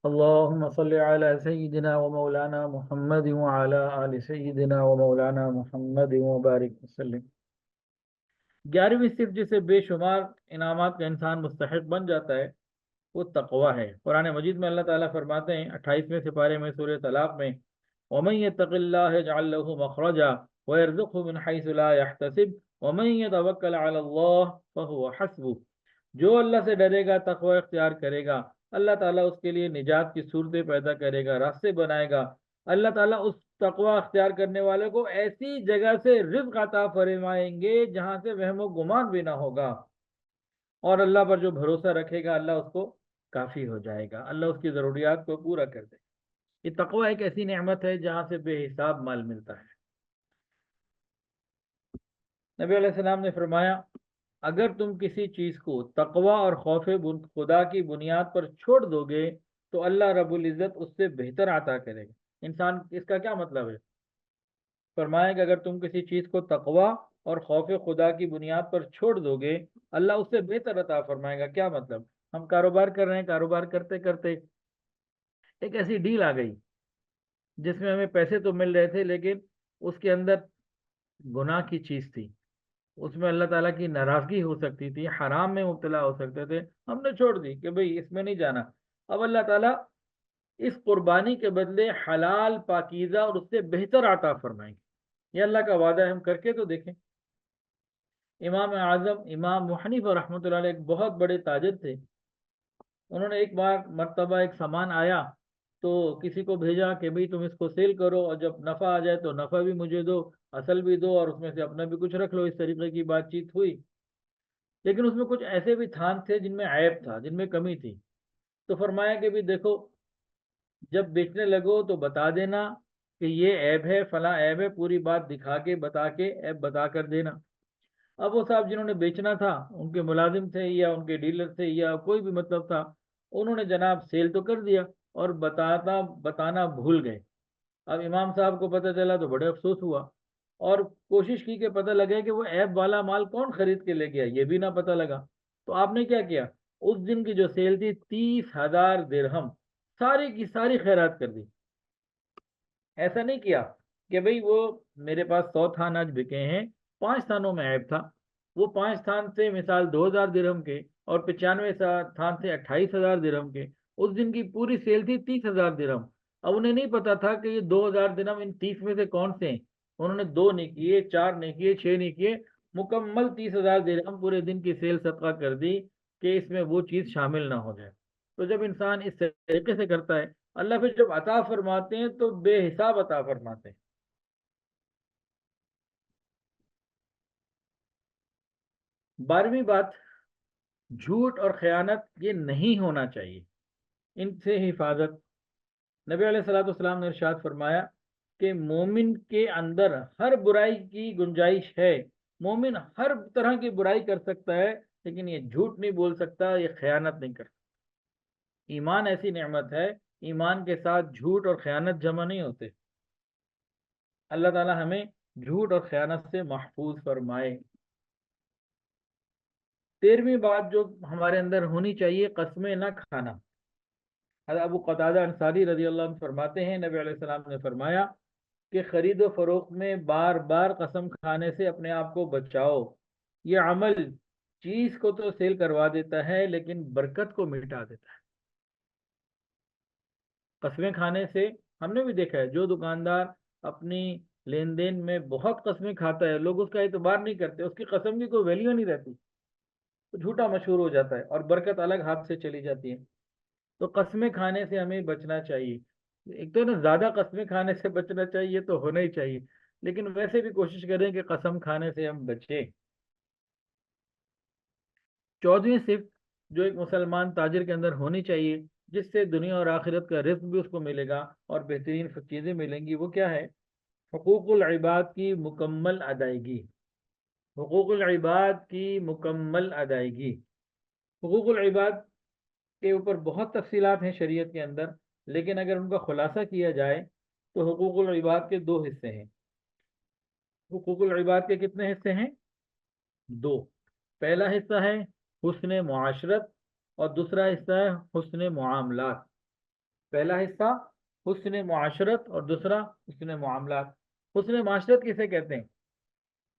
اللهم صل على سيدنا ومولانا محمد وعلى آل سيدنا ومولانا محمد وبارك وسلم۔ 11ویں صرف جسے بے شمار انعامات کا انسان مستحق بن جاتا ہے وہ تقوی ہے۔ قرآن مجید میں اللہ تعالیٰ فرماتے ہیں 28ویں سپارے میں سورہ طلاق میں، وَمَن يَتَّقِ اللَّهَ يَجْعَل لَّهُ مَخْرَجًا وَيَرْزُقْهُ مِنْ حَيْثُ لَا يَحْتَسِبُ وَمَن يَتَوَكَّلْ عَلَى اللَّهِ فَهُوَ حَسْبُهُ۔ جو اللہ سے ڈرے گا، تقوی اختیار کرے گا، اللہ تعالیٰ اس کے لیے نجات کی صورتیں پیدا کرے گا، راستے بنائے گا۔ اللہ تعالیٰ اس تقوی اختیار کرنے والے کو ایسی جگہ سے رزق عطا فرمائیں گے جہاں سے وہم و گمان بھی نہ ہوگا، اور اللہ پر جو بھروسہ رکھے گا اللہ اس کو کافی ہو جائے گا، اللہ اس کی ضروریات کو پورا کر دے گا۔ یہ تقوی ایک ایسی نعمت ہے جہاں سے بے حساب مال ملتا ہے۔ نبی علیہ السلام نے فرمایا اگر تم کسی چیز کو تقوی اور خوف خدا کی بنیاد پر چھوڑ دو گے تو اللہ رب العزت اس سے بہتر عطا کرے گا۔ انسان، اس کا کیا مطلب ہے؟ فرمایا کہ اگر تم کسی چیز کو تقوی اور خوف خدا کی بنیاد پر چھوڑ دو گے اللہ اس سے بہتر عطا فرمائے گا۔ کیا مطلب؟ ہم کاروبار کر رہے ہیں، کاروبار کرتے کرتے ایک ایسی ڈیل آ گئی جس میں ہمیں پیسے تو مل رہے تھے لیکن اس کے اندر گناہ کی چیز تھی، اس میں اللہ تعالیٰ کی ناراضگی ہو سکتی تھی، حرام میں مبتلا ہو سکتے تھے، ہم نے چھوڑ دی کہ بھئی اس میں نہیں جانا۔ اب اللہ تعالیٰ اس قربانی کے بدلے حلال پاکیزہ اور اس سے بہتر عطا فرمائیں گے۔ یہ اللہ کا وعدہ ہے، ہم کر کے تو دیکھیں۔ امام اعظم امام ابو حنیفہ رحمۃ اللہ علیہ ایک بہت بڑے تاجر تھے۔ انہوں نے ایک بار مرتبہ ایک سامان آیا تو کسی کو بھیجا کہ بھئی تم اس کو سیل کرو اور جب نفع آ جائے تو نفع بھی مجھے دو، اصل بھی دو، اور اس میں سے اپنا بھی کچھ رکھ لو۔ اس طریقے کی بات چیت ہوئی، لیکن اس میں کچھ ایسے بھی تھان تھے جن میں عیب تھا، جن میں کمی تھی۔ تو فرمایا کہ بھی دیکھو جب بیچنے لگو تو بتا دینا کہ یہ عیب ہے، فلاں عیب ہے، پوری بات دکھا کے بتا کے عیب بتا کر دینا۔ اب وہ صاحب جنہوں نے بیچنا تھا، ان کے ملازم تھے یا ان کے ڈیلر تھے یا کوئی بھی مطلب تھا، انہوں نے جناب سیل تو کر دیا اور بتانا بھول گئے۔ اب امام صاحب کو پتہ چلا تو بڑے افسوس ہوا اور کوشش کی کہ پتہ لگے کہ وہ عیب والا مال کون خرید کے لے گیا، یہ بھی نہ پتہ لگا۔ تو آپ نے کیا کیا؟ اس دن کی جو سیل تھی 30,000 درہم ساری کی ساری خیرات کر دی۔ ایسا نہیں کیا کہ بھئی وہ میرے پاس 100 تھان آج بکے ہیں، 5 تھانوں میں عیب تھا، وہ 5 تھان سے مثال 2,000 درہم کے اور 95 تھان سے 28,000 درہم کے، اس دن کی پوری سیل تھی 30,000 درہم۔ اب انہیں نہیں پتا تھا کہ یہ 2,000 درہم ان 30 میں سے کون سے ہیں، انہوں نے 2 نہیں کیے، 4 نہیں کیے، 6 نہیں کیے، مکمل 30,000 درہم پورے دن کی سیل صدقہ کر دی کہ اس میں وہ چیز شامل نہ ہو جائے۔ تو جب انسان اس طریقے سے کرتا ہے اللہ پھر جب عطا فرماتے ہیں تو بے حساب عطا فرماتے ہیں۔ 12ویں بات، جھوٹ اور خیانت یہ نہیں ہونا چاہیے، ان سے حفاظت۔ نبی علیہ الصلوۃ والسلام نے ارشاد فرمایا کہ مومن کے اندر ہر برائی کی گنجائش ہے، مومن ہر طرح کی برائی کر سکتا ہے لیکن یہ جھوٹ نہیں بول سکتا، یہ خیانت نہیں کر سکتا۔ ایمان ایسی نعمت ہے، ایمان کے ساتھ جھوٹ اور خیانت جمع نہیں ہوتے۔ اللہ تعالی ہمیں جھوٹ اور خیانت سے محفوظ فرمائے۔ 13ویں بات جو ہمارے اندر ہونی چاہیے، قسمیں نہ کھانا۔ حضرت ابو قتادہ انصاری رضی اللہ عنہ فرماتے ہیں نبی علیہ السلام نے فرمایا کہ خرید و فروخت میں بار بار قسم کھانے سے اپنے آپ کو بچاؤ، یہ عمل چیز کو تو سیل کروا دیتا ہے لیکن برکت کو مٹا دیتا ہے۔ قسمیں کھانے سے ہم نے بھی دیکھا ہے، جو دکاندار اپنی لین دین میں بہت قسمیں کھاتا ہے لوگ اس کا اعتبار نہیں کرتے، اس کی قسم کی کوئی ویلیو نہیں رہتی، تو جھوٹا مشہور ہو جاتا ہے اور برکت الگ ہاتھ سے چلی جاتی ہے۔ تو قسمیں کھانے سے ہمیں بچنا چاہیے۔ ایک تو نا زیادہ قسمیں کھانے سے بچنا چاہیے تو ہونا ہی چاہیے، لیکن ویسے بھی کوشش کریں کہ قسم کھانے سے ہم بچیں۔ 14ویں صفت جو ایک مسلمان تاجر کے اندر ہونی چاہیے جس سے دنیا اور آخرت کا رزق بھی اس کو ملے گا اور بہترین چیزیں ملیں گی، وہ کیا ہے؟ حقوق العباد کی مکمل ادائیگی۔ حقوق العباد کی مکمل ادائیگی۔ حقوق العباد کے اوپر بہت تفصیلات ہیں شریعت کے اندر، لیکن اگر ان کا خلاصہ کیا جائے تو حقوق العباد کے 2 حصے ہیں۔ حقوق العباد کے کتنے حصے ہیں؟ 2۔ پہلا حصہ ہے حسن معاشرت اور دوسرا حصہ ہے حسن معاملات۔ پہلا حصہ حسن معاشرت اور دوسرا حسن معاملات۔ حسن معاشرت کسے کہتے ہیں؟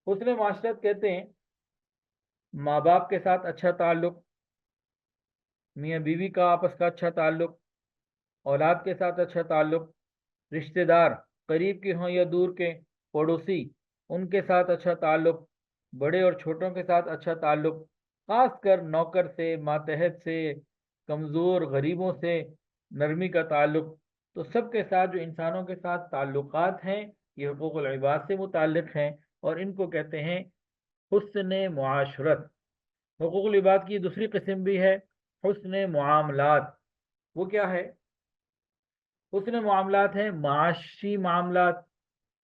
حسن معاشرت کہتے ہیں ماں باپ کے ساتھ اچھا تعلق، میاں بیوی کا آپس کا اچھا تعلق، اولاد کے ساتھ اچھا تعلق، رشتہ دار قریب کے ہوں یا دور کے، پڑوسی ان کے ساتھ اچھا تعلق، بڑے اور چھوٹوں کے ساتھ اچھا تعلق، خاص کر نوکر سے، ماتحت سے، کمزور غریبوں سے نرمی کا تعلق۔ تو سب کے ساتھ جو انسانوں کے ساتھ تعلقات ہیں یہ حقوق العباد سے متعلق ہیں، اور ان کو کہتے ہیں حسن معاشرت۔ حقوق العباد کی دوسری قسم بھی ہے حسن معاملات۔ وہ کیا ہے؟ حسن معاملات ہیں معاشی معاملات،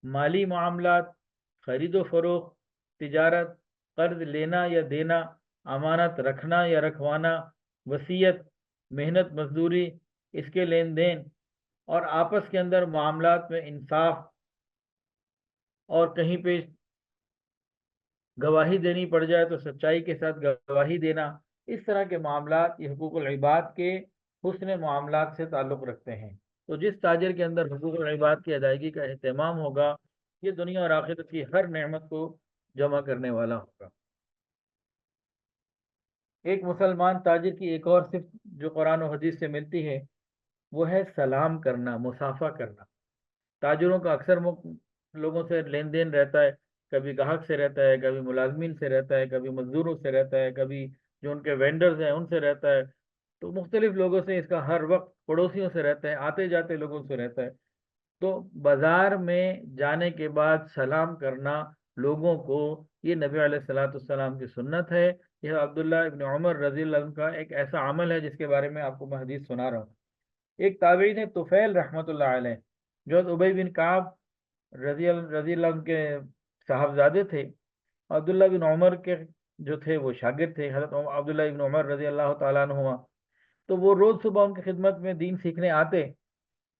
مالی معاملات، خرید و فروخت، تجارت، قرض لینا یا دینا، امانت رکھنا یا رکھوانا، وصیت، محنت مزدوری، اس کے لین دین، اور آپس کے اندر معاملات میں انصاف، اور کہیں پہ گواہی دینی پڑ جائے تو سچائی کے ساتھ گواہی دینا۔ اس طرح کے معاملات یہ حقوق العباد کے حسن معاملات سے تعلق رکھتے ہیں۔ تو جس تاجر کے اندر حقوق العباد کی ادائیگی کا اہتمام ہوگا یہ دنیا اور آخرت کی ہر نعمت کو جمع کرنے والا ہوگا۔ ایک مسلمان تاجر کی ایک اور صفت جو قرآن و حدیث سے ملتی ہے وہ ہے سلام کرنا، مصافحہ کرنا۔ تاجروں کا اکثر لوگوں سے لین دین رہتا ہے، کبھی گاہک سے رہتا ہے، کبھی ملازمین سے رہتا ہے، کبھی مزدوروں سے رہتا ہے، کبھی جو ان کے وینڈرز ہیں ان سے رہتا ہے، تو مختلف لوگوں سے اس کا ہر وقت، پڑوسیوں سے رہتا ہے، آتے جاتے لوگوں سے رہتا ہے۔ تو بازار میں جانے کے بعد سلام کرنا لوگوں کو، یہ نبی علیہ الصلوۃ والسلام کی سنت ہے۔ یہ عبداللہ ابن عمر رضی اللہ عنہ کا ایک ایسا عمل ہے جس کے بارے میں آپ کو میں حدیث سنا رہا ہوں۔ ایک تابعی نے طفیل رحمۃ اللہ علیہ جو ابی بن کعب رضی اللہ عنہ کے صاحبزادے تھے، عبداللہ بن عمر کے جو تھے وہ شاگرد تھے حضرت عبداللہ بن عمر رضی اللہ تعالیٰ عنہما، تو وہ روز صبح ان کی خدمت میں دین سیکھنے آتے۔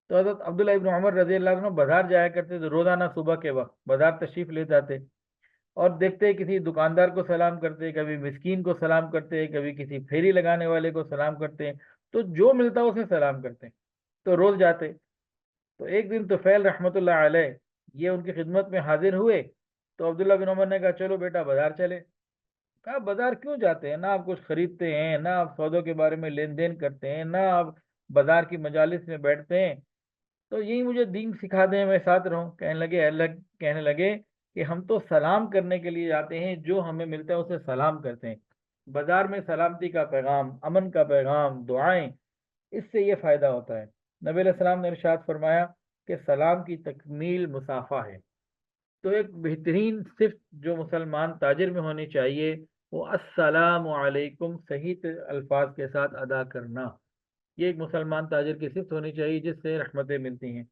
تو حضرت عبداللہ ابن عمر رضی اللہ عنہ بازار جایا کرتے تو روزانہ صبح کے وقت بازار تشریف لے جاتے اور دیکھتے کسی دکاندار کو سلام کرتے، کبھی مسکین کو سلام کرتے، کبھی کسی پھیری لگانے والے کو سلام کرتے، تو جو ملتا اسے سلام کرتے، تو روز جاتے۔ تو ایک دن طفیل رحمۃ اللہ علیہ یہ ان کی خدمت میں حاضر ہوئے، تو عبداللہ بن عمر نے کہا چلو بیٹا بازار چلے۔ کہا بازار کیوں جاتے ہیں؟ نہ آپ کچھ خریدتے ہیں، نہ آپ سودوں کے بارے میں لین دین کرتے ہیں، نہ آپ بازار کی مجالس میں بیٹھتے ہیں، تو یہی مجھے دین سکھا دیں میں ساتھ رہوں۔ کہنے لگے کہ ہم تو سلام کرنے کے لیے جاتے ہیں، جو ہمیں ملتا ہے اسے سلام کرتے ہیں۔ بازار میں سلامتی کا پیغام، امن کا پیغام، دعائیں، اس سے یہ فائدہ ہوتا ہے۔ نبی علیہ السلام نے ارشاد فرمایا کہ سلام کی تکمیل مصافحہ ہے۔ تو ایک بہترین صفت جو مسلمان تاجر میں ہونی چاہیے وہ السلام علیکم صحیح الفاظ کے ساتھ ادا کرنا، یہ ایک مسلمان تاجر کی صفت ہونی چاہیے جس سے رحمتیں ملتی ہیں۔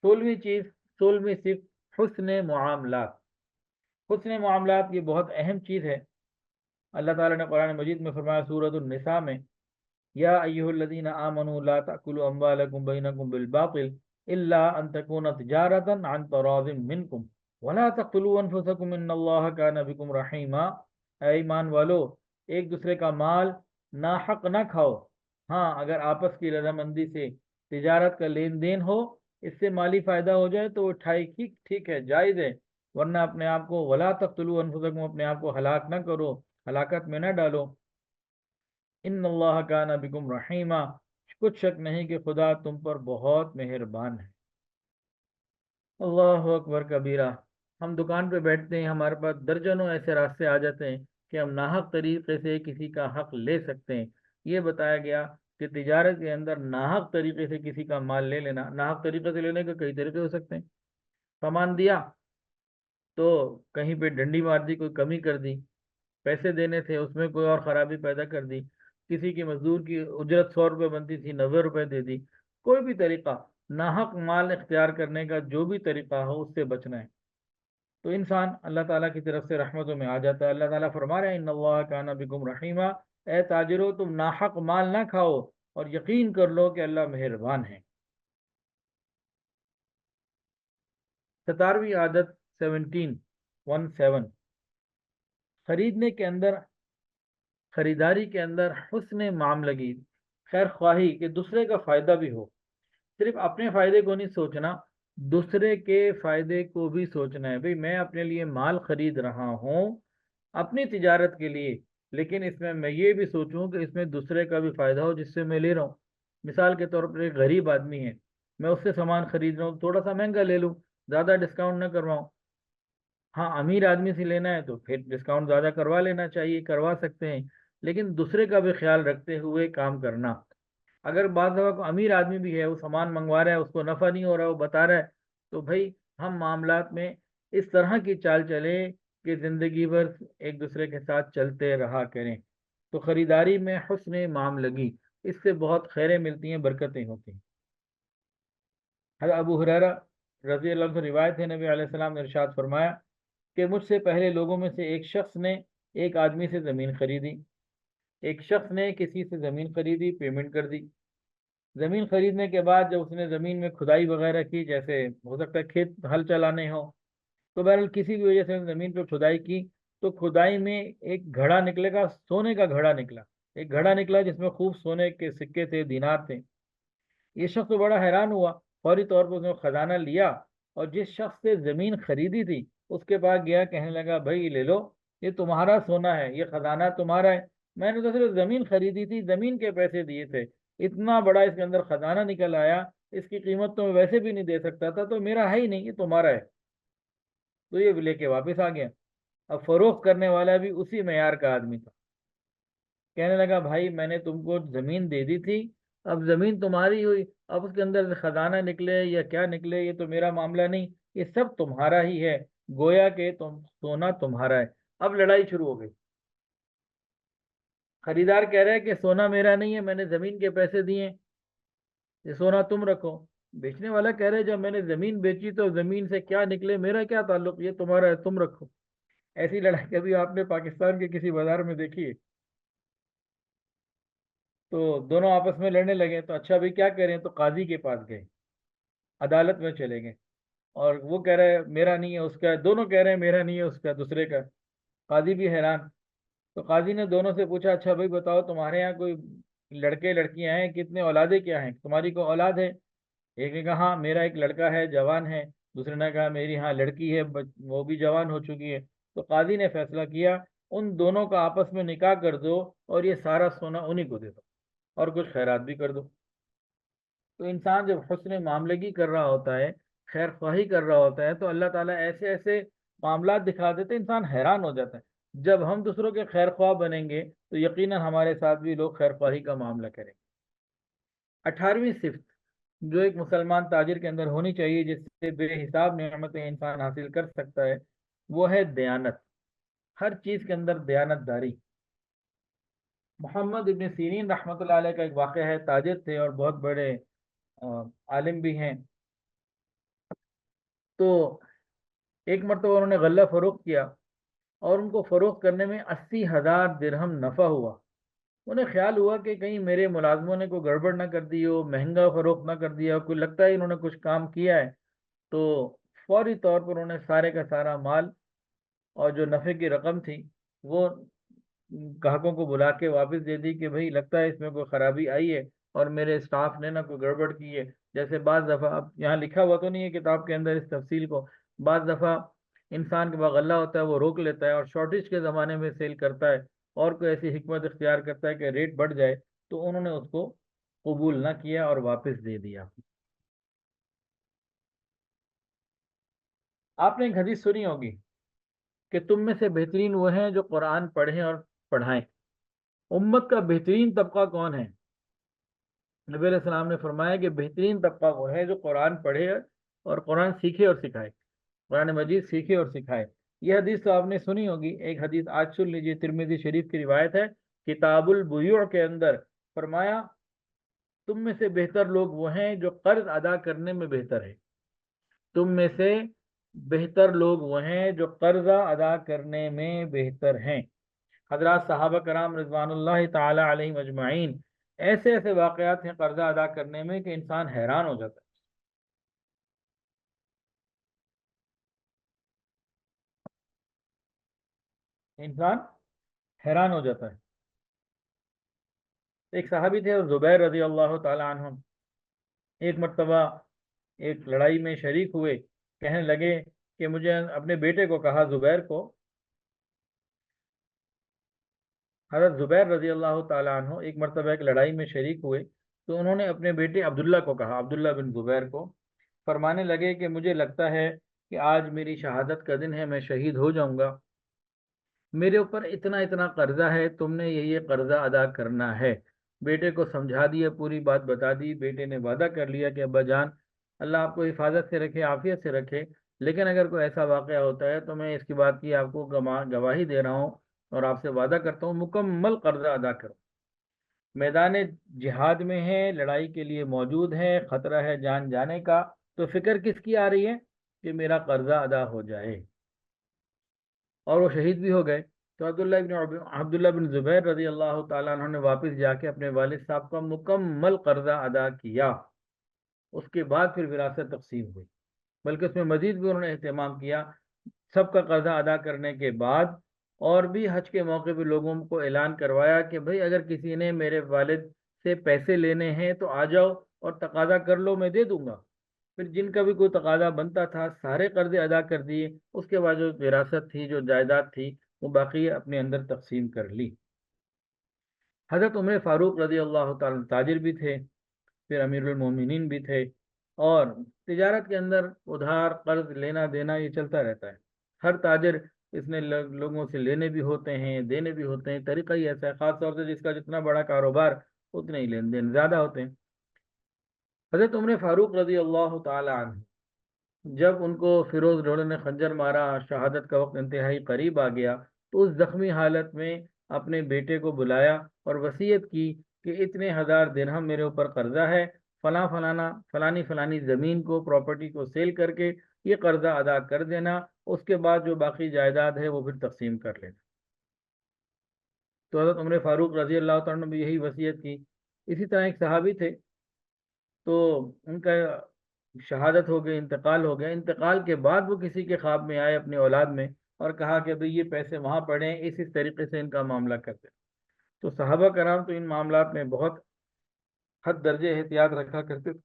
16ویں صفت حسن معاملات۔ حسن معاملات یہ بہت اہم چیز ہے۔ اللہ تعالیٰ نے قرآن مجید میں فرمایا سورۃ النساء میں، یا ایھا الذین آمنوا لا تأکلوا اموالکم بینکم بالباطل الا ان تکون تجارۃ عن تراض منکم ولا تقتلوا انفسکم ان اللہ کان بکم رحیما۔ اے ایمان والو، ایک دوسرے کا مال ناحق نہ کھاؤ، ہاں اگر آپس کی رضامندی سے تجارت کا لین دین ہو، اس سے مالی فائدہ ہو جائے تو وہ ٹھیک ہے، جائز ہے، ورنہ اپنے آپ کو ولا تقتلوا انفسکم، اپنے آپ کو ہلاک نہ کرو، ہلاکت میں نہ ڈالو۔ ان اللہ کان بکم رحیما، کچھ شک نہیں کہ خدا تم پر بہت مہربان ہے۔ اللہ اکبر کبیرہ۔ ہم دکان پہ بیٹھتے ہیں، ہمارے پاس درجنوں ایسے راستے آ جاتے ہیں کہ ہم ناحق طریقے سے کسی کا حق لے سکتے ہیں۔ یہ بتایا گیا کہ تجارت کے اندر ناحق طریقے سے کسی کا مال لے لینا، ناحق طریقے سے لینے کے کئی طریقے ہو سکتے ہیں۔ سامان دیا تو کہیں پہ ڈنڈی مار دی، کوئی کمی کر دی، پیسے دینے تھے اس میں کوئی اور خرابی پیدا کر دی، کسی کی مزدور کی اجرت 100 روپے بنتی تھی 90 روپے دے دی، کوئی بھی طریقہ ناحق مال اختیار کرنے کا جو بھی طریقہ ہو اس سے بچنا ہے۔ تو انسان اللہ تعالیٰ کی طرف سے رحمتوں میں آ جاتا ہے۔ اللہ تعالیٰ فرما رہے ہیں ان اللہ کان بکم رحیما، اے تاجرو تم ناحق مال نہ کھاؤ اور یقین کر لو کہ اللہ مہربان ہے۔ 17ویں عادت 17 خریداری کے اندر حسن معاملگی، خیر خواہی کہ دوسرے کا فائدہ بھی ہو. صرف اپنے فائدے کو نہیں سوچنا، دوسرے کے فائدے کو بھی سوچنا ہے. بھئی میں اپنے لیے مال خرید رہا ہوں اپنی تجارت کے لیے، لیکن اس میں یہ بھی سوچوں کہ اس میں دوسرے کا بھی فائدہ ہو جس سے میں لے رہا ہوں. مثال کے طور پر ایک غریب آدمی ہے، میں اس سے سامان خرید رہا ہوں، تھوڑا سا مہنگا لے لوں، زیادہ ڈسکاؤنٹ نہ کرواؤں. ہاں امیر آدمی سے لینا ہے تو پھر ڈسکاؤنٹ زیادہ کروا لینا چاہیے، کروا سکتے ہیں، لیکن دوسرے کا بھی خیال رکھتے ہوئے کام کرنا. اگر بعض دفعہ کو امیر آدمی بھی ہے، وہ سامان منگوا رہا ہے، اس کو نفع نہیں ہو رہا، وہ بتا رہا ہے، تو بھائی ہم معاملات میں اس طرح کی چال چلیں کہ زندگی بھر ایک دوسرے کے ساتھ چلتے رہا کریں. تو خریداری میں حسن معاملگی، اس سے بہت خیریں ملتی ہیں، برکتیں ہوتی ہیں. حضرت ابو ہریرہ رضی اللہ عنہ سے روایت ہے، نبی علیہ السلام نے ارشاد فرمایا کہ مجھ سے پہلے لوگوں میں سے ایک شخص نے ایک آدمی سے زمین خریدی. ایک شخص نے کسی سے زمین خریدی، پیمنٹ کر دی. زمین خریدنے کے بعد جب اس نے زمین میں کھدائی وغیرہ کی، جیسے ہو سکتا ہے کھیت ہل چلانے ہو، تو بہرحال کسی کی وجہ سے زمین پہ کھدائی کی، تو کھدائی میں ایک گھڑا نکلے گا، سونے کا گھڑا نکلا. ایک گھڑا نکلا جس میں خوب سونے کے سکے تھے، دینار تھے. یہ شخص تو بڑا حیران ہوا، فوری طور پر اس نے خزانہ لیا اور جس شخص سے زمین خریدی تھی اس کے پاس گیا، کہنے لگا بھائی لے لو، یہ تمہارا سونا ہے، یہ خزانہ تمہارا ہے، میں نے تو صرف زمین خریدی تھی، زمین کے پیسے دیے تھے، اتنا بڑا اس کے اندر خزانہ نکل آیا، اس کی قیمت تو میں ویسے بھی نہیں دے سکتا تھا، تو میرا ہے ہی نہیں، یہ تمہارا ہے. تو یہ لے کے واپس آ گیا. اب فروخت کرنے والا بھی اسی معیار کا آدمی تھا، کہنے لگا بھائی میں نے تم کو زمین دے دی تھی، اب زمین تمہاری ہوئی، اب اس کے اندر سے خزانہ نکلے یا کیا نکلے یہ تو میرا معاملہ نہیں، یہ سب تمہارا ہی ہے، گویا کہ تم سونا تمہارا ہے. اب لڑائی شروع ہو گئی. خریدار کہہ رہا ہے کہ سونا میرا نہیں ہے، میں نے زمین کے پیسے دیے، یہ سونا تم رکھو. بیچنے والا کہہ رہے جب میں نے زمین بیچی تو زمین سے کیا نکلے، میرا کیا تعلق، یہ تمہارا ہے، تم رکھو. ایسی لڑائی کبھی آپ نے پاکستان کے کسی بازار میں دیکھی ہے؟ تو دونوں آپس میں لڑنے لگے، تو اچھا بھائی کیا کریں، تو قاضی کے پاس گئے، عدالت میں چلے گئے، اور وہ کہہ رہے میرا نہیں ہے اس کا ہے، دونوں کہہ رہے ہیں میرا نہیں ہے اس کا، دوسرے کا. قاضی بھی حیران. تو قاضی نے دونوں سے پوچھا اچھا بھائی بتاؤ تمہارے یہاں کوئی لڑکے لڑکیاں ہیں، کتنے اولادیں کیا ہیں، تمہاری کو اولاد ہے؟ ایک نے کہا ہاں میرا ایک لڑکا ہے، جوان ہے. دوسرے نے کہا میری ہاں لڑکی ہے، وہ بھی جوان ہو چکی ہے. تو قاضی نے فیصلہ کیا ان دونوں کا آپس میں نکاح کر دو اور یہ سارا سونا انہیں کو دے دو اور کچھ خیرات بھی کر دو. تو انسان جب حسن معاملگی کر رہا ہوتا ہے، خیر خواہی کر رہا ہوتا ہے، تو اللہ تعالیٰ ایسے ایسے معاملات دکھا دیتے انسان حیران ہو جاتا ہے. جب ہم دوسروں کے خیر خواہ بنیں گے تو یقیناً ہمارے ساتھ بھی لوگ خیر خواہی کا معاملہ کریں گے. 18ویں صفت جو ایک مسلمان تاجر کے اندر ہونی چاہیے، جس سے بے حساب نعمتیں انسان حاصل کر سکتا ہے، وہ ہے دیانت. ہر چیز کے اندر دیانت داری. محمد ابن سیرین رحمۃ اللہ علیہ کا ایک واقعہ ہے، تاجر تھے اور بہت بڑے عالم بھی ہیں. تو ایک مرتبہ انہوں نے غلہ فروخت کیا اور ان کو فروخت کرنے میں 80,000 درہم نفع ہوا. انہیں خیال ہوا کہ کہیں میرے ملازموں نے کوئی گڑبڑ نہ کر دی ہو، مہنگا فروخت نہ کر دیا ہو، کوئی لگتا ہے انہوں نے کچھ کام کیا ہے. تو فوری طور پر انہوں نے سارے کا سارا مال اور جو نفع کی رقم تھی وہ گاہکوں کو بلا کے واپس دے دی کہ بھائی لگتا ہے اس میں کوئی خرابی آئی ہے اور میرے اسٹاف نے نہ کوئی گڑبڑ کی ہے. جیسے بعض دفعہ اب یہاں لکھا ہوا تو نہیں ہے کتاب کے اندر اس تفصیل کو، بعض دفعہ انسان کے پاس غلہ ہوتا ہے وہ روک لیتا ہے اور شارٹیج کے زمانے میں سیل کرتا ہے، اور کوئی ایسی حکمت اختیار کرتا ہے کہ ریٹ بڑھ جائے، تو انہوں نے اس کو قبول نہ کیا اور واپس دے دیا. آپ نے ایک حدیث سنی ہوگی کہ تم میں سے بہترین وہ ہیں جو قرآن پڑھیں اور پڑھائیں. امت کا بہترین طبقہ کون ہے؟ نبی علیہ السلام نے فرمایا کہ بہترین طبقہ وہ ہے جو قرآن پڑھے اور قرآن سیکھے اور سکھائے، قرآن مجید سیکھے اور سکھائے. یہ حدیث تو آپ نے سنی ہوگی. ایک حدیث آج سن لیجیے، ترمذی شریف کی روایت ہے، کتاب البیوع کے اندر فرمایا تم میں سے بہتر لوگ وہ ہیں جو قرض ادا کرنے میں بہتر ہے. تم میں سے بہتر لوگ وہ ہیں جو قرضہ ادا کرنے میں بہتر ہیں. حضرات صحابہ کرام رضوان اللہ تعالی علیہ مجمعین، ایسے ایسے واقعات ہیں قرضہ ادا کرنے میں کہ انسان حیران ہو جاتا ہے، انسان حیران ہو جاتا ہے. ایک صحابی تھے زبیر رضی اللہ تعالی عنہ، ایک مرتبہ ایک لڑائی میں شریک ہوئے، کہنے لگے کہ مجھے اپنے بیٹے کو کہا، زبیر کو، حضرت زبیر رضی اللہ تعالیٰ عنہ ایک مرتبہ ایک لڑائی میں شریک ہوئے، تو انہوں نے اپنے بیٹے عبداللہ کو کہا، عبداللہ بن زبیر کو، فرمانے لگے کہ مجھے لگتا ہے کہ آج میری شہادت کا دن ہے، میں شہید ہو جاؤں گا، میرے اوپر اتنا اتنا قرضہ ہے، تم نے یہ قرضہ ادا کرنا ہے۔ بیٹے کو سمجھا دیا، پوری بات بتا دی، بیٹے نے وعدہ کر لیا کہ ابا جان اللہ آپ کو حفاظت سے رکھے، عافیت سے رکھے، لیکن اگر کوئی ایسا واقعہ ہوتا ہے تو میں اس کی بات کی آپ کو گواہی دے رہا ہوں اور آپ سے وعدہ کرتا ہوں مکمل قرضہ ادا کرو۔ میدان جہاد میں ہے، لڑائی کے لیے موجود ہے، خطرہ ہے جان جانے کا، تو فکر کس کی آ رہی ہے کہ میرا قرضہ ادا ہو جائے، اور وہ شہید بھی ہو گئے۔ تو عبداللہ بن زبیر رضی اللہ تعالیٰ عنہ نے واپس جا کے اپنے والد صاحب کا مکمل قرضہ ادا کیا، اس کے بعد پھر وراثت تقسیم ہوئی، بلکہ اس میں مزید بھی انہوں نے اہتمام کیا، سب کا قرضہ ادا کرنے کے بعد اور بھی حج کے موقع پہ لوگوں کو اعلان کروایا کہ بھئی اگر کسی نے میرے والد سے پیسے لینے ہیں تو آ جاؤ اور تقاضا کر لو، میں دے دوں گا۔ پھر جن کا بھی کوئی تقاضا بنتا تھا سارے قرضے ادا کر دیے، اس کے بعد جو وراثت تھی، جو جائیداد تھی، وہ باقی اپنے اندر تقسیم کر لی۔ حضرت عمر فاروق رضی اللہ تعالیٰ تاجر بھی تھے، پھر امیر المومنین بھی تھے، اور تجارت کے اندر ادھار قرض لینا دینا یہ چلتا رہتا ہے، ہر تاجر اس نے لوگوں سے لینے بھی ہوتے ہیں، دینے بھی ہوتے ہیں، طریقہ ہی ایسا ہے، خاص طور سے جس کا جتنا بڑا کاروبار اتنے ہی لین دین زیادہ ہوتے ہیں۔ حضرت عمر فاروق رضی اللہ تعالی عنہ جب ان کو فیروز ڈھولے نے خنجر مارا، شہادت کا وقت انتہائی قریب آ گیا، تو اس زخمی حالت میں اپنے بیٹے کو بلایا اور وصیت کی کہ اتنے ہزار درہم میرے اوپر قرضہ ہے، فلاں فلانا فلانی فلانی زمین کو، پراپرٹی کو سیل کر کے یہ قرضہ ادا کر دینا، اس کے بعد جو باقی جائیداد ہے وہ پھر تقسیم کر لینا۔ تو حضرت عمر فاروق رضی اللہ تعالیٰ نے بھی یہی وصیت کی۔ اسی طرح ایک صحابی تھے، تو ان کا شہادت ہو گئی، انتقال ہو گیا، انتقال کے بعد وہ کسی کے خواب میں آئے اپنی اولاد میں اور کہا کہ بھئی یہ پیسے وہاں پڑے ہیں، اس طریقے سے ان کا معاملہ کرتے۔ تو صحابہ کرام تو ان معاملات میں بہت حد درجے احتیاط رکھا کرتے تھے۔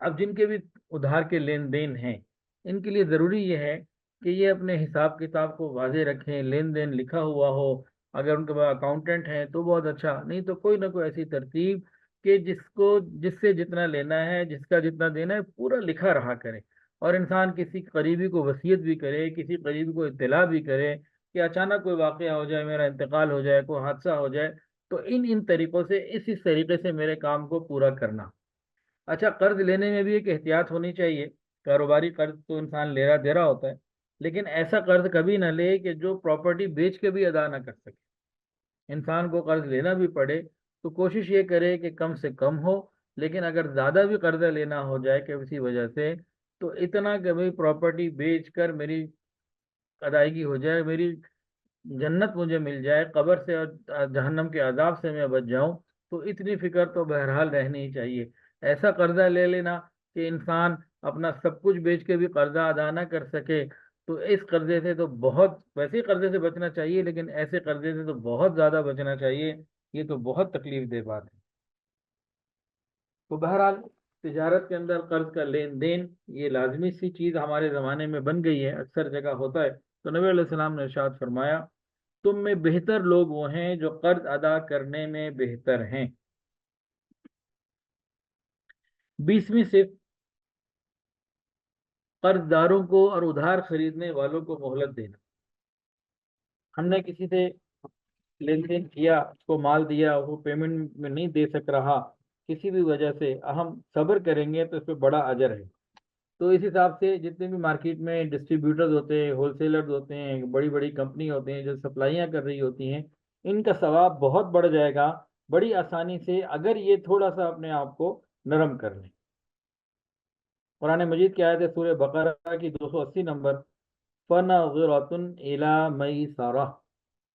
اب جن کے بھی ادھار کے لین دین ہیں، ان کے لیے ضروری یہ ہے کہ یہ اپنے حساب کتاب کو واضح رکھیں، لین دین لکھا ہوا ہو، اگر ان کے پاس اکاؤنٹنٹ ہیں تو بہت اچھا، نہیں تو کوئی نہ کوئی ایسی ترتیب کہ جس سے جتنا لینا ہے، جس کا جتنا دینا ہے، پورا لکھا رہا کرے، اور انسان کسی قریبی کو وصیت بھی کرے، کسی قریبی کو اطلاع بھی کرے کہ اچانک کوئی واقعہ ہو جائے، میرا انتقال ہو جائے، کوئی حادثہ ہو جائے، تو ان طریقوں سے اس طریقے سے میرے کام کو پورا کرنا۔ اچھا، قرض لینے میں بھی ایک احتیاط ہونی چاہیے، کاروباری قرض تو انسان لے رہا دے رہا ہوتا ہے، لیکن ایسا قرض کبھی نہ لے کہ جو پراپرٹی بیچ کے بھی ادا نہ کر سکے۔ انسان کو قرض لینا بھی پڑے تو کوشش یہ کرے کہ کم سے کم ہو، لیکن اگر زیادہ بھی قرضہ لینا ہو جائے کسی وجہ سے، تو اتنا کہ بھئی پراپرٹی بیچ کر میری ادائیگی ہو جائے، میری جنت مجھے مل جائے، قبر سے اور جہنم کے عذاب سے میں بچ جاؤں، تو اتنی فکر تو بہرحال رہنی ہی چاہیے۔ ایسا قرضہ لے لینا کہ انسان اپنا سب کچھ بیچ کے بھی قرضہ ادا نہ کر سکے، تو اس قرضے سے تو بہت، ویسے قرضے سے بچنا چاہیے لیکن ایسے قرضے سے تو بہت زیادہ بچنا چاہیے، یہ تو بہت تکلیف دہ بات ہے۔ تو بہرحال تجارت کے اندر قرض کا لین دین یہ لازمی سی چیز ہمارے زمانے میں بن گئی ہے، اکثر جگہ ہوتا ہے۔ تو نبی علیہ السلام نے ارشاد فرمایا، تم میں بہتر لوگ وہ ہیں جو قرض ادا کرنے میں بہتر ہیں۔ 20ویں صفت، قرض داروں کو اور ادھار خریدنے والوں کو مہلت دینا۔ ہم نے کسی سے لین دین کیا، اس کو مال دیا، وہ پیمنٹ میں نہیں دے سک رہا کسی بھی وجہ سے، ہم صبر کریں گے تو اس پہ بڑا اجر ہے۔ تو اس حساب سے جتنے بھی مارکیٹ میں ڈسٹریبیوٹرز ہوتے ہیں، ہول سیلرز ہوتے ہیں، بڑی بڑی کمپنی ہوتے ہیں جو سپلائیاں کر رہی ہوتی ہیں، ان کا ثواب بہت بڑھ جائے گا بڑی آسانی سے، اگر یہ تھوڑا سا اپنے آپ کو نرم کر لیں۔ قرآن مجید کی آیت ہے سورہ بقرہ کی 280 نمبر، فَنَظِرَةٌ إِلَى مَيْسَرَةٍ،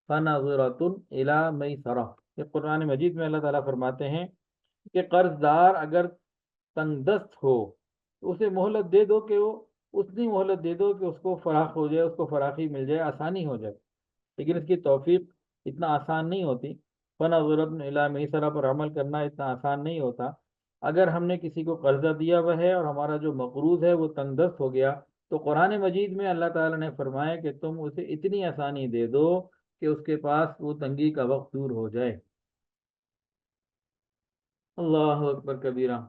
فَنَظِرَةٌ إِلَى مَيْسَرَةٍ۔ یہ قرآن مجید میں اللہ تعالیٰ فرماتے ہیں کہ قرض دار اگر تنگ دست ہو تو اسے مہلت دے دو، کہ وہ اتنی مہلت دے دو کہ اس کو فراخ ہو جائے، اس کو فراخی مل جائے، آسانی ہو جائے، لیکن اس کی توفیق اتنا آسان نہیں ہوتی۔ فنظرۃ الی میسرہ پر عمل کرنا اتنا آسان نہیں ہوتا۔ اگر ہم نے کسی کو قرضہ دیا ہوا ہے اور ہمارا جو مقروض ہے وہ تنگ دست ہو گیا، تو قرآن مجید میں اللہ تعالیٰ نے فرمایا کہ تم اسے اتنی آسانی دے دو کہ اس کے پاس وہ تنگی کا وقت دور ہو جائے۔ اللہ اکبر کبیرہ۔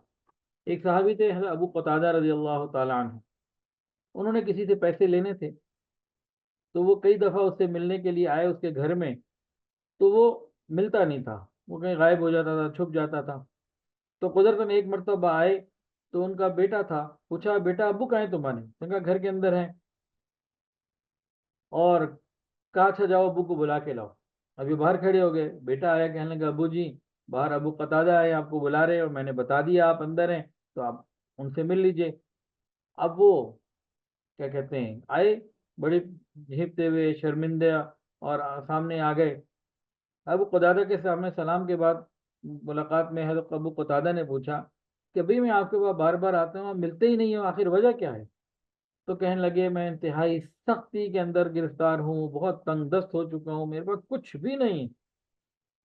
ایک صحابی تھے حضرت ابو قتادہ رضی اللہ تعالیٰ عنہ، انہوں نے کسی سے پیسے لینے تھے، تو وہ کئی دفعہ اس سے ملنے کے لیے آئے اس کے گھر میں، تو وہ ملتا نہیں تھا، وہ کہیں غائب ہو جاتا تھا، چھپ جاتا تھا۔ تو قدرتاً ایک مرتبہ آئے تو ان کا بیٹا تھا، پوچھا بیٹا ابو کہاں ہیں تمہارے؟ ان کا گھر کے اندر ہیں، اور کہا اچھا جاؤ ابو کو بلا کے لاؤ۔ ابھی باہر کھڑے ہو گئے، بیٹا آیا کہنے لگا ابو جی باہر ابو قتادہ آئے آپ کو بلا رہے اور میں نے بتا دیا آپ اندر ہیں، تو آپ ان سے مل لیجئے۔ اب وہ کیا کہتے ہیں آئے بڑے جھپتے ہوئے شرمندہ اور سامنے آ گئے۔ ابو قتادہ کے سامنے سلام کے بعد ملاقات میں حضرت ابو قتادہ نے پوچھا کہ بھئی میں آپ کے پاس بار بار آتا ہوں آپ ملتے ہی نہیں ہو، آخر وجہ کیا ہے؟ تو کہنے لگے میں انتہائی سختی کے اندر گرفتار ہوں، بہت تنگ دست ہو چکا ہوں، میرے پاس کچھ بھی نہیں۔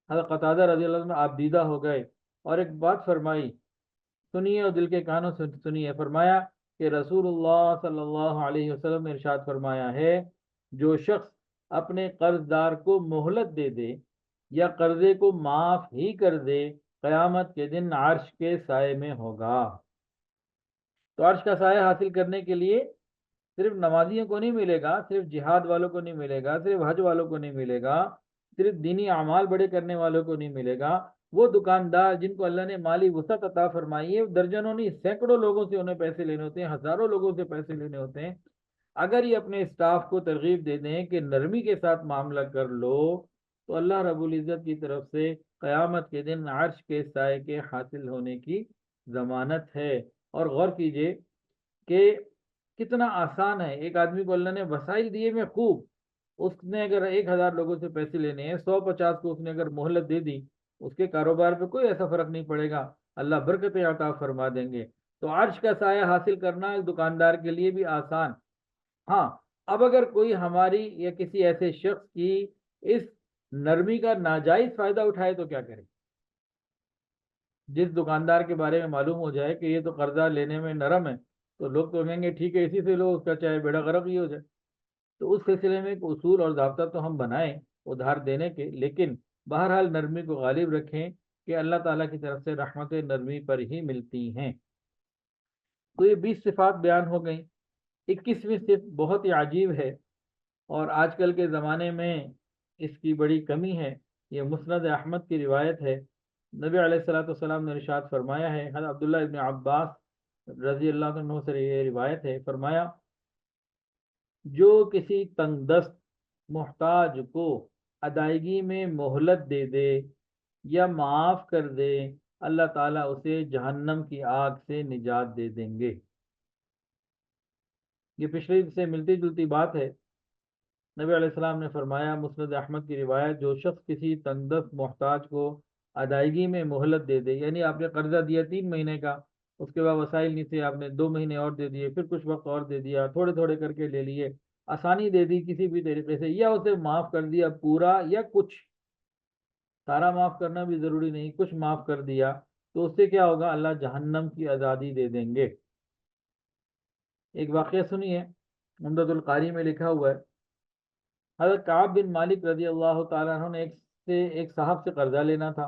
حضرت قتادہ رضی اللہ عنہ آپ دیدہ ہو گئے اور ایک بات فرمائی، سنیے اور دل کے کانوں سے سنیے۔ فرمایا کہ رسول اللہ صلی اللہ علیہ وسلم نے ارشاد فرمایا ہے، جو شخص اپنے قرض دار کو مہلت دے دے یا قرضے کو معاف ہی کر دے، قیامت کے دن عرش کے سائے میں ہوگا۔ تو عرش کا سایہ حاصل کرنے کے لیے صرف نمازیوں کو نہیں ملے گا، صرف جہاد والوں کو نہیں ملے گا، صرف حج والوں کو نہیں ملے گا، صرف دینی اعمال بڑے کرنے والوں کو نہیں ملے گا، وہ دکاندار جن کو اللہ نے مالی وسعت عطا فرمائی ہے، درجنوں نہیں سینکڑوں لوگوں سے انہیں پیسے لینے ہوتے ہیں، ہزاروں لوگوں سے پیسے لینے ہوتے ہیں، اگر یہ اپنے اسٹاف کو ترغیب دے دیں کہ نرمی کے ساتھ معاملہ کر لو، تو اللہ رب العزت کی طرف سے قیامت کے دن عرش کے سائے کے حاصل ہونے کی ضمانت ہے۔ اور غور کیجئے کہ کتنا آسان ہے، ایک آدمی کو اللہ نے وسائل دیے میں خوب، اس نے اگر 1000 لوگوں سے پیسے لینے ہیں، 150 کو اس نے اگر مہلت دے دی، اس کے کاروبار پہ کوئی ایسا فرق نہیں پڑے گا، اللہ برکتیں عطا فرما دیں گے۔ تو عرش کا سایہ حاصل کرنا ایک دکاندار کے لیے بھی آسان۔ ہاں، اب اگر کوئی ہماری یا کسی ایسے شخص کی اس نرمی کا ناجائز فائدہ اٹھائے تو کیا کرے؟ جس دکاندار کے بارے میں معلوم ہو جائے کہ یہ تو قرضہ لینے میں نرم ہے، تو لوگ تو کہیں گے ٹھیک ہے اسی سے لو، اس کا چاہے بیڑا غرق ہی ہو جائے۔ تو اس سلسلے میں ایک اصول اور ضابطہ تو ہم بنائیں ادھار دینے کے، لیکن بہرحال نرمی کو غالب رکھیں کہ اللہ تعالیٰ کی طرف سے رحمت نرمی پر ہی ملتی ہیں۔ تو یہ 20 صفات بیان ہو گئیں۔ 21ویں صفت بہت ہی عجیب ہے اور آج کل کے زمانے میں اس کی بڑی کمی ہے، یہ مسند احمد کی روایت ہے۔ نبی علیہ الصلوۃ والسلام نے ارشاد فرمایا ہے، حضرت عبداللہ ابن عباس رضی اللہ عنہ سے یہ روایت ہے، فرمایا جو کسی تنگ دست محتاج کو ادائیگی میں مہلت دے دے یا معاف کر دے، اللہ تعالیٰ اسے جہنم کی آگ سے نجات دے دیں گے۔ یہ پچھلی سے ملتی جلتی بات ہے۔ نبی علیہ السلام نے فرمایا، مسند احمد کی روایت، جو شخص کسی تنگ دست محتاج کو ادائیگی میں مہلت دے دے، یعنی آپ نے قرضہ دیا 3 مہینے کا، اس کے بعد وسائل نہیں تھے، آپ نے 2 مہینے اور دے دیے، پھر کچھ وقت اور دے دیا، تھوڑے تھوڑے کر کے لے لیے، آسانی دے دی کسی بھی طریقے سے، یا اسے معاف کر دیا پورا یا کچھ، سارا معاف کرنا بھی ضروری نہیں، کچھ معاف کر دیا، تو اس سے کیا ہوگا؟ اللہ جہنم کی آزادی دے دیں گے۔ ایک واقعہ سنیے، عمدۃ القاری میں لکھا ہوا ہے، حضرت کعب بن مالک رضی اللہ تعالیٰ عنہ نے ایک صاحب سے قرضہ لینا تھا۔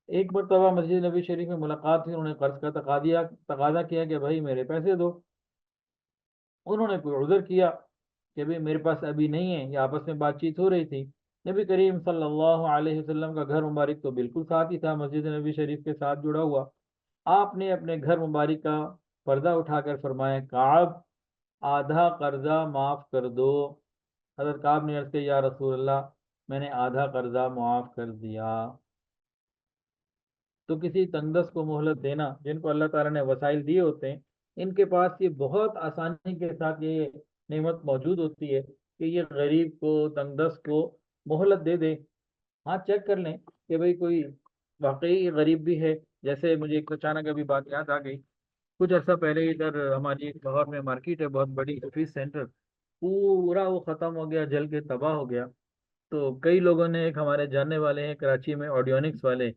ایک مرتبہ مسجد نبی شریف میں ملاقات ہوئی، انہوں نے قرض کا تقاضا کیا کہ بھائی میرے پیسے دو۔ انہوں نے کوئی عذر کیا کہ بھائی میرے پاس ابھی نہیں ہے، یا آپس میں بات چیت ہو رہی تھی۔ نبی کریم صلی اللہ علیہ وسلم کا گھر مبارک تو بالکل ساتھ ہی تھا، مسجد نبی شریف کے ساتھ جڑا ہوا۔ آپ نے اپنے گھر مبارک کا پردہ اٹھا کر فرمایا، کعب آدھا قرضہ معاف کر دو۔ حضرت کعب نے عرض کیا، یا رسول اللہ میں نے آدھا قرضہ معاف کر دیا۔ تو کسی تنگدست کو مہلت دینا، جن کو اللہ تعالیٰ نے وسائل دیے ہوتے ہیں، ان کے پاس یہ بہت آسانی کے ساتھ یہ نعمت موجود ہوتی ہے کہ یہ غریب کو تنگدست کو مہلت دے دے۔ ہاں چیک کر لیں کہ بھئی کوئی واقعی غریب بھی ہے، جیسے مجھے ایک اچانک ابھی بات یاد آ گئی، کچھ عرصہ پہلے ادھر ہماری ایک لاہور میں مارکیٹ ہے بہت بڑی آفس سینٹر، پورا وہ ختم ہو گیا، جل کے تباہ ہو گیا۔ تو کئی لوگوں نے، ایک ہمارے جاننے والے ہیں کراچی میں آڈیونکس والے،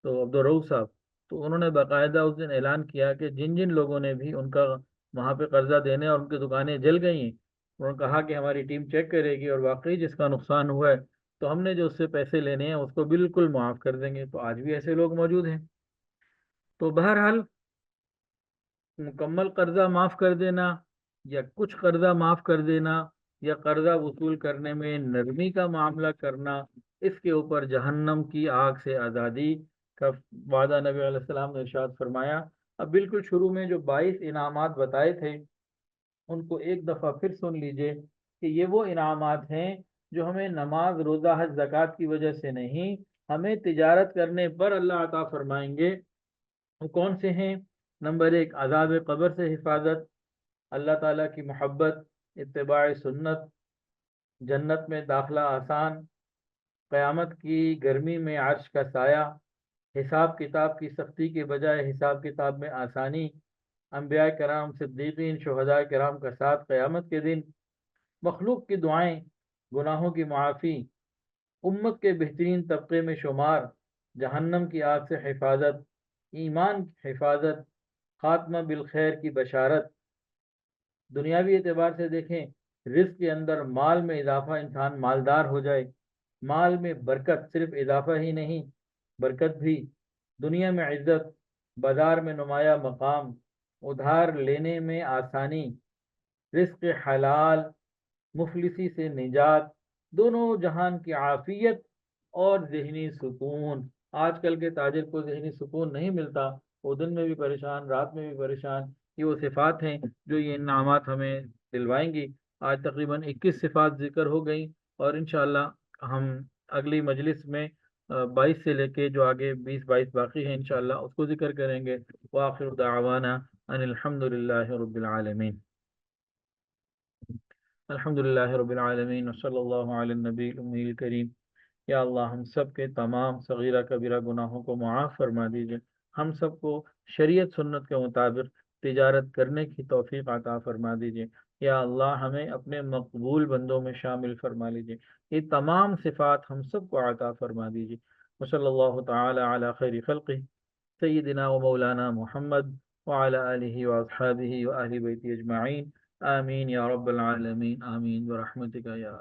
تو عبدالرؤف صاحب، تو انہوں نے باقاعدہ اس دن اعلان کیا کہ جن جن لوگوں نے بھی ان کا وہاں پہ قرضہ دینے اور ان کی دکانیں جل گئی ہیں، انہوں نے کہا کہ ہماری ٹیم چیک کرے گی، اور واقعی جس کا نقصان ہوا ہے تو ہم نے جو اس سے پیسے لینے ہیں اس کو بالکل معاف کر دیں گے۔ تو آج بھی ایسے لوگ موجود ہیں۔ تو بہرحال مکمل قرضہ معاف کر دینا یا کچھ قرضہ معاف کر دینا یا قرضہ وصول کرنے میں نرمی کا معاملہ کرنا، اس کے اوپر جہنم کی آگ سے آزادی کا وعدہ نبی علیہ السلام نے ارشاد فرمایا۔ اب بالکل شروع میں جو 22 انعامات بتائے تھے ان کو ایک دفعہ پھر سن لیجئے کہ یہ وہ انعامات ہیں جو ہمیں نماز، روزہ، حج، زکوٰۃ کی وجہ سے نہیں، ہمیں تجارت کرنے پر اللہ عطا فرمائیں گے۔ وہ کون سے ہیں؟ نمبر 1، عذاب قبر سے حفاظت، اللہ تعالیٰ کی محبت، اتباع سنت، جنت میں داخلہ آسان، قیامت کی گرمی میں عرش کا سایہ، حساب کتاب کی سختی کے بجائے حساب کتاب میں آسانی، انبیاء کرام، صدیقین، شہداء کرام کا ساتھ قیامت کے دن، مخلوق کی دعائیں، گناہوں کی معافی، امت کے بہترین طبقے میں شمار، جہنم کی آگ سے حفاظت، ایمان کی حفاظت، خاتمہ بالخیر کی بشارت۔ دنیاوی اعتبار سے دیکھیں، رزق کے اندر مال میں اضافہ، انسان مالدار ہو جائے، مال میں برکت، صرف اضافہ ہی نہیں برکت بھی، دنیا میں عزت، بازار میں نمایاں مقام، ادھار لینے میں آسانی، رزق حلال، مفلسی سے نجات، دونوں جہان کی عافیت اور ذہنی سکون۔ آج کل کے تاجر کو ذہنی سکون نہیں ملتا، وہ دن میں بھی پریشان، رات میں بھی پریشان۔ یہ وہ صفات ہیں جو یہ انعامات ہمیں دلوائیں گی۔ آج تقریباً 21 صفات ذکر ہو گئیں، اور انشاءاللہ ہم اگلی مجلس میں 22 سے لے کے جو آگے 20-22 باقی ہیں انشاءاللہ اس کو ذکر کریں گے۔ وآخر دعوانا ان الحمد للہ رب العالمین۔ الحمد للہ رب العالمین، وصلی اللہ علی النبی الامی الکریم۔ یا اللہ ہم سب کے تمام صغیرہ کبیرہ گناہوں کو معاف فرما دیجئے، ہم سب کو شریعت سنت کے مطابق تجارت کرنے کی توفیق عطا فرما دیجئے۔ یا اللہ ہمیں اپنے مقبول بندوں میں شامل فرما لیجئے، یہ تمام صفات ہم سب کو عطا فرما دیجئے۔ وصلی اللہ تعالی علی خیر خلقہ سیدنا و مولانا محمد وعلی آلہ واصحابہ و اہل بیت اجمعین، آمین یا رب العالمین، آمین برحمتک یا